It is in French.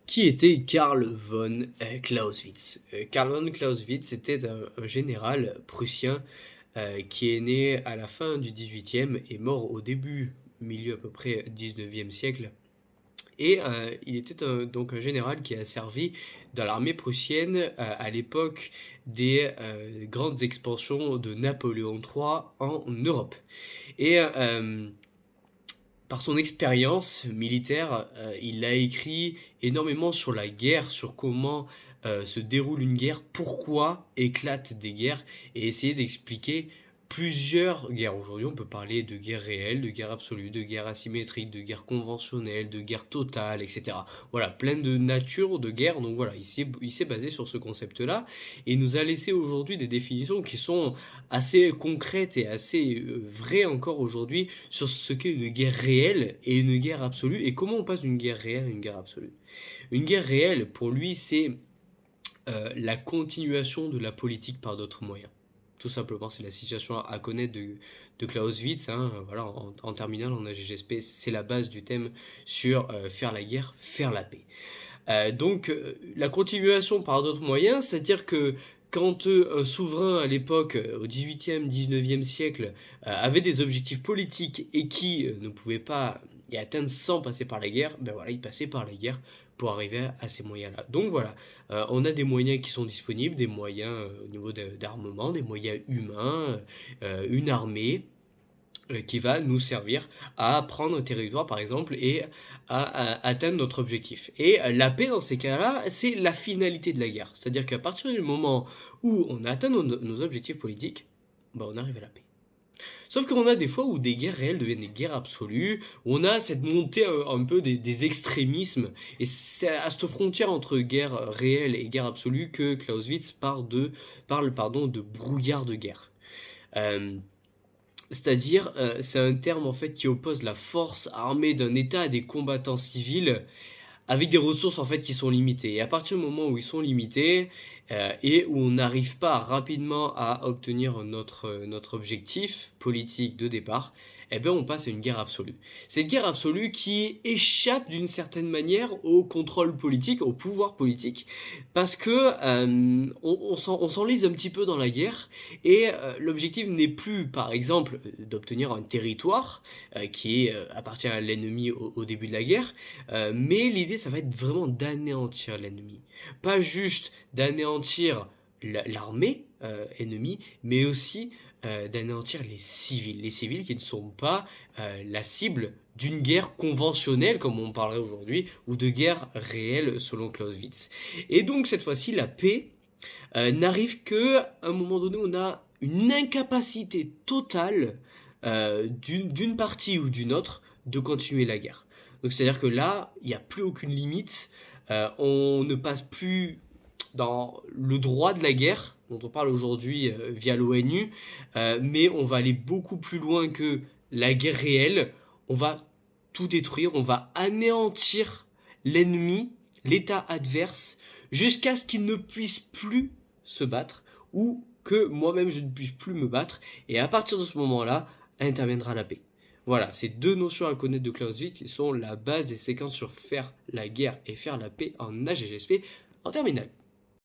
Qui était Karl von Clausewitz? Karl von Clausewitz était un général prussien qui est né à la fin du 18e et mort au début, milieu à peu près 19e siècle. Et il était donc un général qui a servi dans l'armée prussienne à l'époque des grandes expansions de Napoléon III en Europe. Et par son expérience militaire, il a écrit énormément sur la guerre, sur comment se déroule une guerre, pourquoi éclatent des guerres, et essayer d'expliquer plusieurs guerres. Aujourd'hui, on peut parler de guerre réelle, de guerre absolue, de guerre asymétrique, de guerre conventionnelle, de guerre totale, etc. Voilà, plein de natures de guerre. Donc voilà, il s'est basé sur ce concept-là, et il nous a laissé aujourd'hui des définitions qui sont assez concrètes et assez vraies encore aujourd'hui sur ce qu'est une guerre réelle et une guerre absolue, et comment on passe d'une guerre réelle à une guerre absolue. Une guerre réelle, pour lui, c'est la continuation de la politique par d'autres moyens. Tout simplement, c'est la situation à connaître de Clausewitz. Hein, voilà, en terminale, en AGGSP, c'est la base du thème sur faire la guerre, faire la paix. Donc, la continuation par d'autres moyens, c'est-à-dire que quand un souverain à l'époque, au 18e, 19e siècle, avait des objectifs politiques et qui ne pouvait pas y atteindre sans passer par la guerre, ben voilà, il passait par la guerre pour arriver à ces moyens-là. Donc voilà, on a des moyens qui sont disponibles, des moyens au niveau d'armement, des moyens humains, une armée qui va nous servir à prendre un territoire par exemple et à atteindre notre objectif. Et la paix dans ces cas-là, c'est la finalité de la guerre. C'est-à-dire qu'à partir du moment où on a atteint nos objectifs politiques, bah on arrive à la paix. Sauf qu'on a des fois où des guerres réelles deviennent des guerres absolues, où on a cette montée un peu des extrémismes, et c'est à cette frontière entre guerre réelle et guerre absolue que Clausewitz parle de brouillard de guerre. Euh, C'est-à-dire, c'est un terme en fait qui oppose la force armée d'un État à des combattants civils avec des ressources en fait qui sont limitées. Et à partir du moment où ils sont limités et où on n'arrive pas rapidement à obtenir notre objectif politique de départ, eh bien on passe à une guerre absolue. Cette guerre absolue qui échappe d'une certaine manière au contrôle politique, au pouvoir politique, parce que on s'enlise un petit peu dans la guerre et l'objectif n'est plus, par exemple, d'obtenir un territoire qui appartient à l'ennemi au début de la guerre, mais l'idée, ça va être vraiment d'anéantir l'ennemi. Pas juste d'anéantir l'armée ennemie, mais aussi d'anéantir les civils qui ne sont pas la cible d'une guerre conventionnelle, comme on parlerait aujourd'hui, ou de guerre réelle, selon Clausewitz. Et donc, cette fois-ci, la paix n'arrive qu'à un moment donné, on a une incapacité totale d'une partie ou d'une autre de continuer la guerre. Donc c'est-à-dire que là, il n'y a plus aucune limite, on ne passe plus dans le droit de la guerre, dont on parle aujourd'hui via l'ONU, mais on va aller beaucoup plus loin que la guerre réelle, on va tout détruire, on va anéantir l'ennemi, l'état adverse, jusqu'à ce qu'il ne puisse plus se battre, ou que moi-même je ne puisse plus me battre, et à partir de ce moment-là, interviendra la paix. Voilà, ces deux notions à connaître de Clausewitz qui sont la base des séquences sur faire la guerre et faire la paix en AGGSP en terminale.